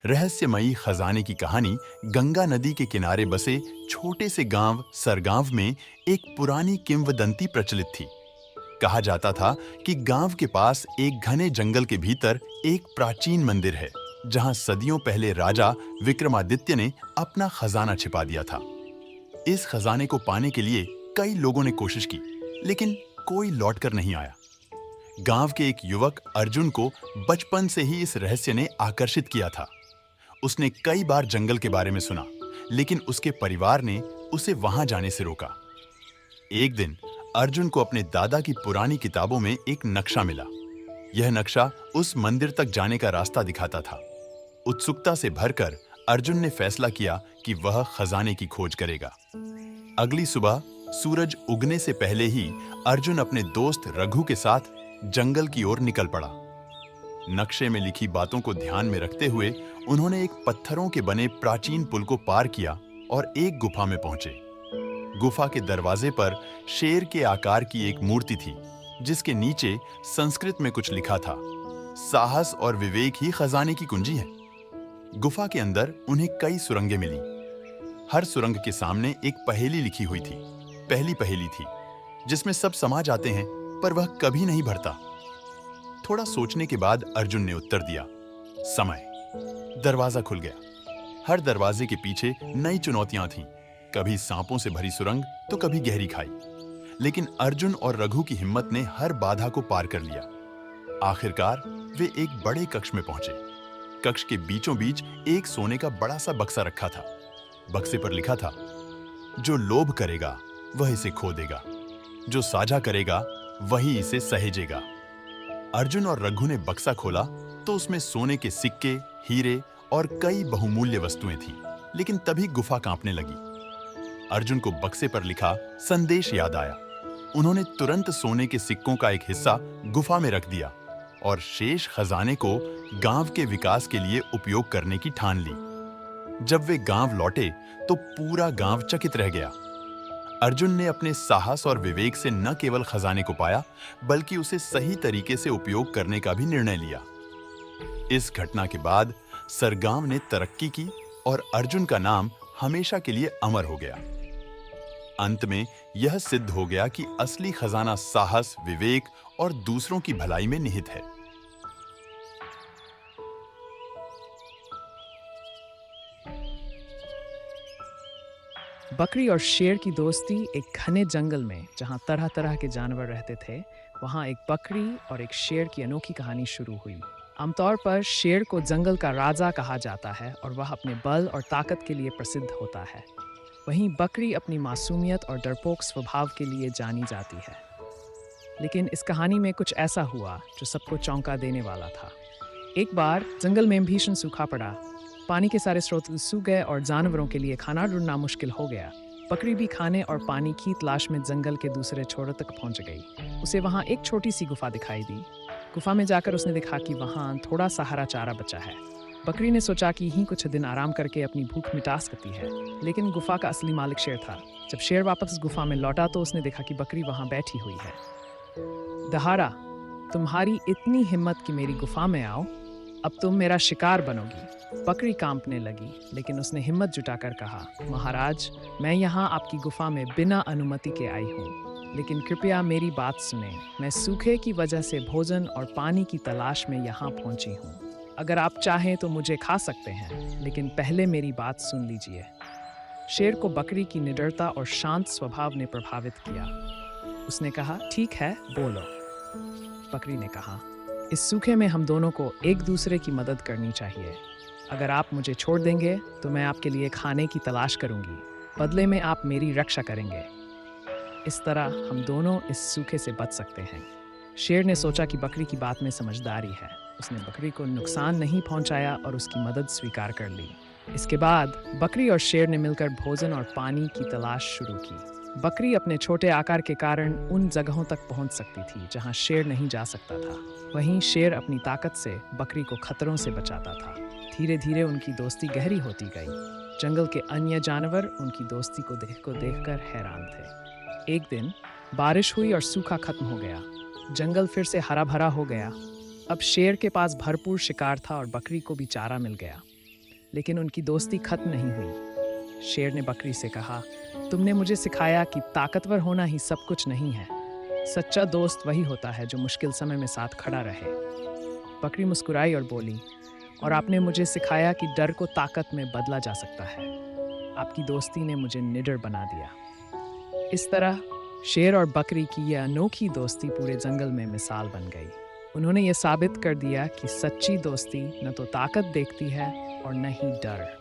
रहस्यमयी खजाने की कहानी गंगा नदी के किनारे बसे छोटे से गांव सरगांव में एक पुरानी किंवदंती प्रचलित थी। कहा जाता था कि गांव के पास एक घने जंगल के भीतर एक प्राचीन मंदिर है, जहां सदियों पहले राजा विक्रमादित्य ने अपना खजाना छिपा दिया था। इस खजाने को पाने के लिए कई लोगों ने कोशिश की, लेकिन कोई लौटकर नहीं आया। गांव के एक युवक अर्जुन को बचपन से ही इस रहस्य ने आकर्षित किया था। उसने कई बार जंगल के बारे में सुना, लेकिन उसके परिवार ने उसे वहां जाने से रोका। एक दिन अर्जुन को अपने दादा की पुरानी किताबों में एक नक्शा मिला। यह नक्शा उस मंदिर तक जाने का रास्ता दिखाता था। उत्सुकता से भरकर अर्जुन ने फैसला किया कि वह खजाने की खोज करेगा। अगली सुबह सूरज उगने से पहले ही अर्जुन अपने दोस्त रघु के साथ जंगल की ओर निकल पड़ा। नक्शे में लिखी बातों को ध्यान में रखते हुए उन्होंने एक पत्थरों के बने प्राचीन पुल को पार किया और एक गुफा में पहुंचे। गुफा के दरवाजे पर शेर के आकार की एक मूर्ति थी, जिसके नीचे संस्कृत में कुछ लिखा था, साहस और विवेक ही खजाने की कुंजी है। गुफा के अंदर उन्हें कई सुरंगें मिली। हर सुरंग के सामने एक पहेली लिखी हुई थी। पहली पहेली थी जिसमें सब समा जाते हैं, पर वह कभी नहीं भरता। थोड़ा सोचने के बाद अर्जुन ने उत्तर दिया, समय। दरवाजा खुल गया। हर दरवाजे के पीछे नई चुनौतियां थीं, कभी सांपों से भरी सुरंग तो कभी गहरी खाई। लेकिन अर्जुन और रघु की हिम्मत ने हर बाधा को पार कर लिया। आखिरकार वे एक बड़े कक्ष में पहुंचे। कक्ष के बीचों बीच एक सोने का बड़ा सा बक्सा रखा था। बक्से पर लिखा था, जो लोभ करेगा वह इसे खो देगा, जो साझा करेगा वही इसे सहेजेगा। अर्जुन और रघु ने बक्सा खोला तो उसमें सोने के सिक्के, हीरे और कई बहुमूल्य वस्तुएं थीं। लेकिन तभी गुफा कांपने लगी। अर्जुन को बक्से पर लिखा संदेश याद आया। उन्होंने तुरंत सोने के सिक्कों का एक हिस्सा गुफा में रख दिया और शेष खजाने को गांव के विकास के लिए उपयोग करने की ठान ली। जब वे गांव लौटे तो पूरा गांव चकित रह गया। अर्जुन ने अपने साहस और विवेक से न केवल खजाने को पाया, बल्कि उसे सही तरीके से उपयोग करने का भी निर्णय लिया। इस घटना के बाद सरगांव ने तरक्की की और अर्जुन का नाम हमेशा के लिए अमर हो गया। अंत में यह सिद्ध हो गया कि असली खजाना साहस, विवेक और दूसरों की भलाई में निहित है। बकरी और शेर की दोस्ती। एक घने जंगल में जहां तरह तरह के जानवर रहते थे, वहां एक बकरी और एक शेर की अनोखी कहानी शुरू हुई। आमतौर पर शेर को जंगल का राजा कहा जाता है और वह अपने बल और ताकत के लिए प्रसिद्ध होता है। वहीं बकरी अपनी मासूमियत और डरपोक स्वभाव के लिए जानी जाती है। लेकिन इस कहानी में कुछ ऐसा हुआ जो सबको चौंका देने वाला था। एक बार जंगल में भीषण सूखा पड़ा। पानी के सारे स्रोत सूख गए और जानवरों के लिए खाना ढूंढना मुश्किल हो गया। बकरी भी खाने और पानी की तलाश में जंगल के दूसरे छोर तक पहुंच गई। उसे वहां एक छोटी सी गुफा दिखाई दी। गुफा में जाकर उसने देखा कि वहां थोड़ा सा हरा चारा बचा है। बकरी ने सोचा कि यहीं कुछ दिन आराम करके अपनी भूख मिटा सकती है। लेकिन गुफा का असली मालिक शेर था। जब शेर वापस गुफा में लौटा तो उसने देखा कि बकरी वहां बैठी हुई है। दहाड़ा, तुम्हारी इतनी हिम्मत कि मेरी गुफा में आओ, अब तुम मेरा शिकार बनोगी। बकरी कांपने लगी, लेकिन उसने हिम्मत जुटाकर कहा, महाराज, मैं यहाँ आपकी गुफा में बिना अनुमति के आई हूँ, लेकिन कृपया मेरी बात सुने। मैं सूखे की वजह से भोजन और पानी की तलाश में यहाँ पहुँची हूँ। अगर आप चाहें तो मुझे खा सकते हैं, लेकिन पहले मेरी बात सुन लीजिए। शेर को बकरी की निडरता और शांत स्वभाव ने प्रभावित किया। उसने कहा, ठीक है, बोलो। बकरी ने कहा, इस सूखे में हम दोनों को एक दूसरे की मदद करनी चाहिए। अगर आप मुझे छोड़ देंगे तो मैं आपके लिए खाने की तलाश करूंगी। बदले में आप मेरी रक्षा करेंगे। इस तरह हम दोनों इस सूखे से बच सकते हैं। शेर ने सोचा कि बकरी की बात में समझदारी है। उसने बकरी को नुकसान नहीं पहुंचाया और उसकी मदद स्वीकार कर ली। इसके बाद बकरी और शेर ने मिलकर भोजन और पानी की तलाश शुरू की। बकरी अपने छोटे आकार के कारण उन जगहों तक पहुंच सकती थी जहां शेर नहीं जा सकता था। वहीं शेर अपनी ताकत से बकरी को खतरों से बचाता था। धीरे धीरे उनकी दोस्ती गहरी होती गई। जंगल के अन्य जानवर उनकी दोस्ती को देखकर हैरान थे। एक दिन बारिश हुई और सूखा खत्म हो गया। जंगल फिर से हरा भरा हो गया। अब शेर के पास भरपूर शिकार था और बकरी को भी चारा मिल गया। लेकिन उनकी दोस्ती खत्म नहीं हुई। शेर ने बकरी से कहा, तुमने मुझे सिखाया कि ताकतवर होना ही सब कुछ नहीं है। सच्चा दोस्त वही होता है जो मुश्किल समय में साथ खड़ा रहे। बकरी मुस्कुराई और बोली, और आपने मुझे सिखाया कि डर को ताकत में बदला जा सकता है। आपकी दोस्ती ने मुझे निडर बना दिया। इस तरह शेर और बकरी की यह अनोखी दोस्ती पूरे जंगल में मिसाल बन गई। उन्होंने ये साबित कर दिया कि सच्ची दोस्ती न तो ताकत देखती है और न ही डर।